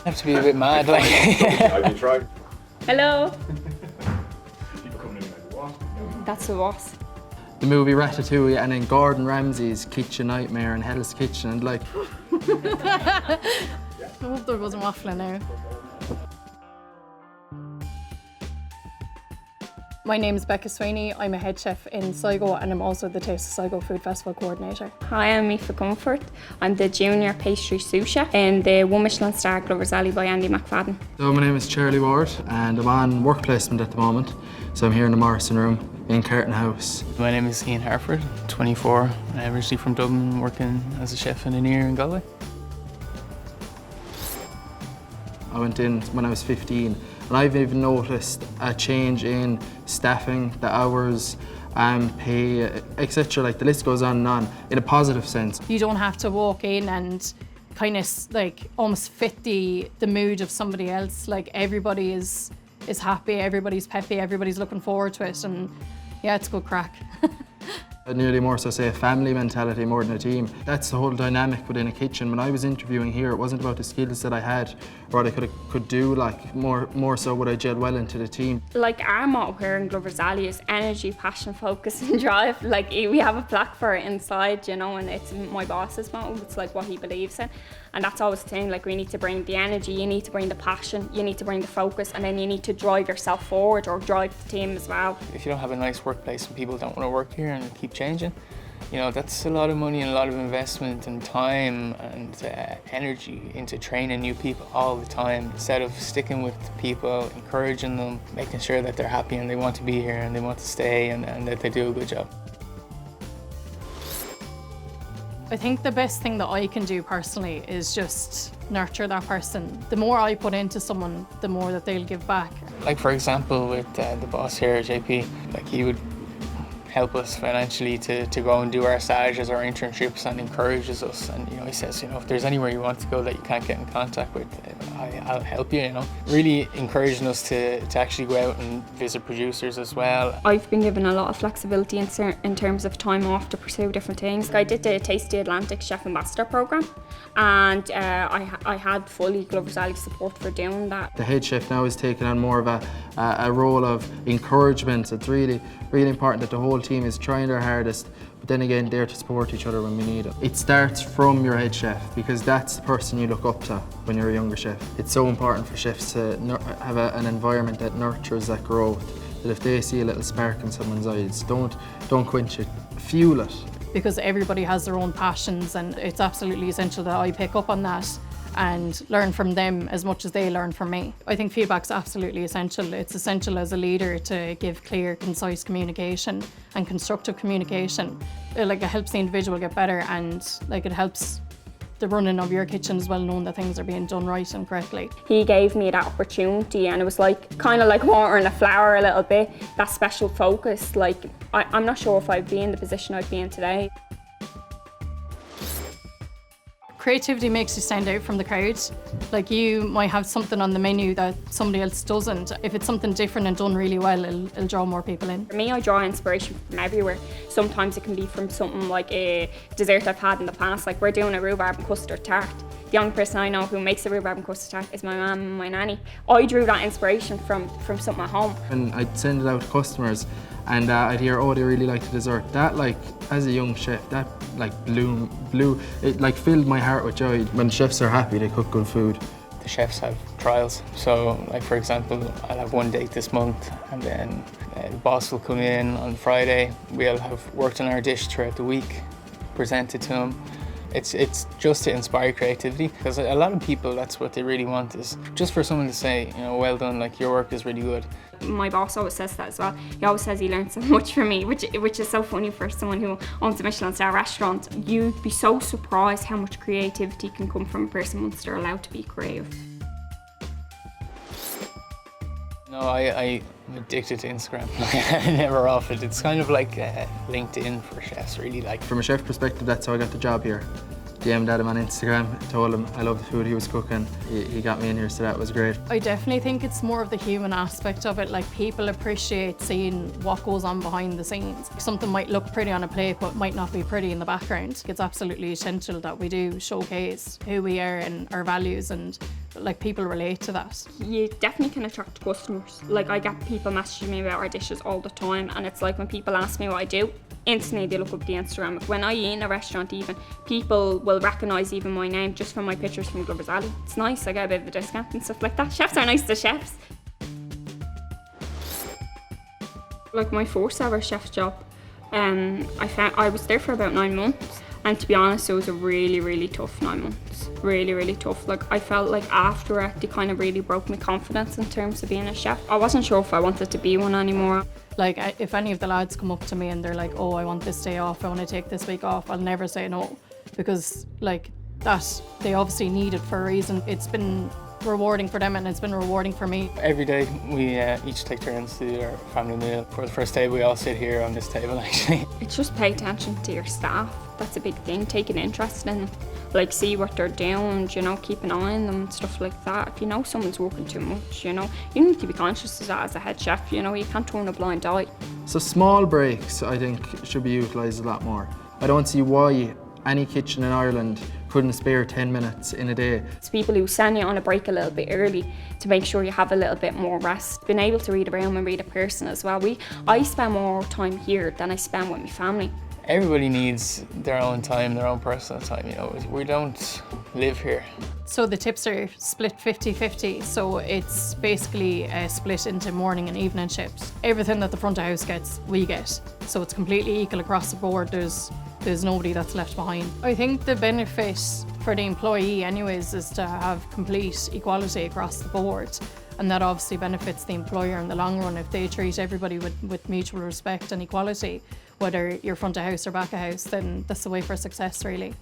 have to be a bit mad, like. Have you tried? Hello. People coming in like, what? That's the boss. The movie Ratatouille, and then Gordon Ramsay's Kitchen Nightmare and Hell's Kitchen, and like. I hope there wasn't waffling now. My name is Becca Sweeney. I'm a head chef in Sligo and I'm also the Taste of Sligo Food Festival coordinator. Hi, I'm Aoife Comfort. I'm the junior pastry sous chef in the One Michelin Star Glover's Alley by Andy McFadden. So my name is Charlie Ward and I'm on work placement at the moment. So I'm here in the Morrison Room in Carton House. My name is Ian Harford, 24. I'm originally from Dublin, working as a chef engineer in Galway. I went in when I was 15 and I've even noticed a change in staffing, the hours, pay, etc. Like the list goes on and on in a positive sense. You don't have to walk in and kind of like almost fit the mood of somebody else. Like everybody is happy, everybody's peppy, everybody's looking forward to it, and yeah, it's good crack. I'd nearly more so say a family mentality more than a team. That's the whole dynamic within a kitchen. When I was interviewing here, it wasn't about the skills that I had or what I could do, like more so would I gel well into the team. Like our motto here in Glover's Alley is energy, passion, focus and drive. Like we have a plaque for it inside, you know, and it's my boss's motto. It's like what he believes in. And that's always the thing, like we need to bring the energy, you need to bring the passion, you need to bring the focus, and then you need to drive yourself forward or drive the team as well. If you don't have a nice workplace and people don't want to work here and keep changing, you know, that's a lot of money and a lot of investment and time and energy into training new people all the time, instead of sticking with people, encouraging them, making sure that they're happy and they want to be here and they want to stay and that they do a good job. I think the best thing that I can do personally is just nurture that person. The more I put into someone, the more that they'll give back. Like for example with the boss here, JP, like he would help us financially to go and do our stages, our internships, and encourages us. And you know, he says, you know, if there's anywhere you want to go that you can't get in contact with, I'll help you, you know. Really encouraging us to actually go out and visit producers as well. I've been given a lot of flexibility in terms of time off to pursue different things. I did the Taste the Atlantic Chef Ambassador programme, and I had fully Glover's Alley support for doing that. The head chef now is taking on more of a role of encouragement. It's really important that the whole team is trying their hardest, but then again, there to support each other when we need it. It starts from your head chef, because that's the person you look up to when you're a younger chef. It's so important for chefs to have an environment that nurtures that growth, that if they see a little spark in someone's eyes, don't quench it, fuel it. Because everybody has their own passions, and it's absolutely essential that I pick up on that and learn from them as much as they learn from me. I think feedback's absolutely essential. It's essential as a leader to give clear, concise communication and constructive communication. Like, it helps the individual get better, and like it helps the running of your kitchen as well, knowing that things are being done right and correctly. He gave me that opportunity, and it was like kind of like watering a flower a little bit, that special focus. Like I'm not sure if I'd be in the position I'd be in today. Creativity makes you stand out from the crowd. Like, you might have something on the menu that somebody else doesn't. If it's something different and done really well, it'll draw more people in. For me, I draw inspiration from everywhere. Sometimes it can be from something like a dessert I've had in the past, like we're doing a rhubarb and custard tart. The only person I know who makes a rhubarb and custard tart is my mum and my nanny. I drew that inspiration from something at home. And I'd send it out to customers, and I'd hear, oh, they really like the dessert. That, like, as a young chef, that like blew, it like filled my heart with joy. When chefs are happy, they cook good food. The chefs have trials, so like for example, I'll have one date this month, and then the boss will come in on Friday. We'll have worked on our dish throughout the week, present it to him. It's just to inspire creativity, because a lot of people, that's what they really want, is just for someone to say, you know, well done, like your work is really good. My boss always says that as well. He always says he learned so much from me, which is so funny for someone who owns a Michelin star restaurant. You'd be so surprised how much creativity can come from a person once they're allowed to be creative. No, I'm addicted to Instagram. I'm never off it. It's kind of like LinkedIn for chefs, really. Like, from a chef perspective, that's how I got the job here. DM'd at him on Instagram, told him I love the food he was cooking. He got me in here, so that was great. I definitely think it's more of the human aspect of it. Like, people appreciate seeing what goes on behind the scenes. Something might look pretty on a plate but might not be pretty in the background. It's absolutely essential that we do showcase who we are and our values, and like, people relate to that. You definitely can attract customers. Like, I get people messaging me about our dishes all the time, and it's like when people ask me what I do, instantly they look up the Instagram. When I eat in a restaurant even, people will recognise even my name just from my pictures from Glover's Alley. It's nice, I get a bit of a discount and stuff like that. Chefs are nice to chefs. Like, my first ever chef job, I was there for about 9 months, and to be honest, it was a really tough 9 months. Really tough. Like, I felt like after it, they kind of really broke my confidence in terms of being a chef. I wasn't sure if I wanted to be one anymore. Like, if any of the lads come up to me and they're like, oh, I want this day off, I want to take this week off, I'll never say no, because like, that, they obviously need it for a reason. It's been rewarding for them and it's been rewarding for me. Every day we each take turns to do our family meal. For the first day we all sit here on this table actually. It's just pay attention to your staff. That's a big thing. Take an interest in them. Like, see what they're doing, you know, keep an eye on them and stuff like that. If you know someone's working too much, you know, you need to be conscious of that as a head chef, you know, you can't turn a blind eye. So small breaks, I think, should be utilised a lot more. I don't see why any kitchen in Ireland couldn't spare 10 minutes in a day. It's people who send you on a break a little bit early to make sure you have a little bit more rest. Being able to read a room and read a person as well. I spend more time here than I spend with my family. Everybody needs their own time, their own personal time, you know. We don't live here. So the tips are split 50-50, so it's basically split into morning and evening shifts. Everything that the front of house gets, we get. So it's completely equal across the board. There's nobody that's left behind. I think the benefit for the employee anyways is to have complete equality across the board, and that obviously benefits the employer in the long run if they treat everybody with mutual respect and equality. Whether you're front of house or back of house, then that's the way for success really.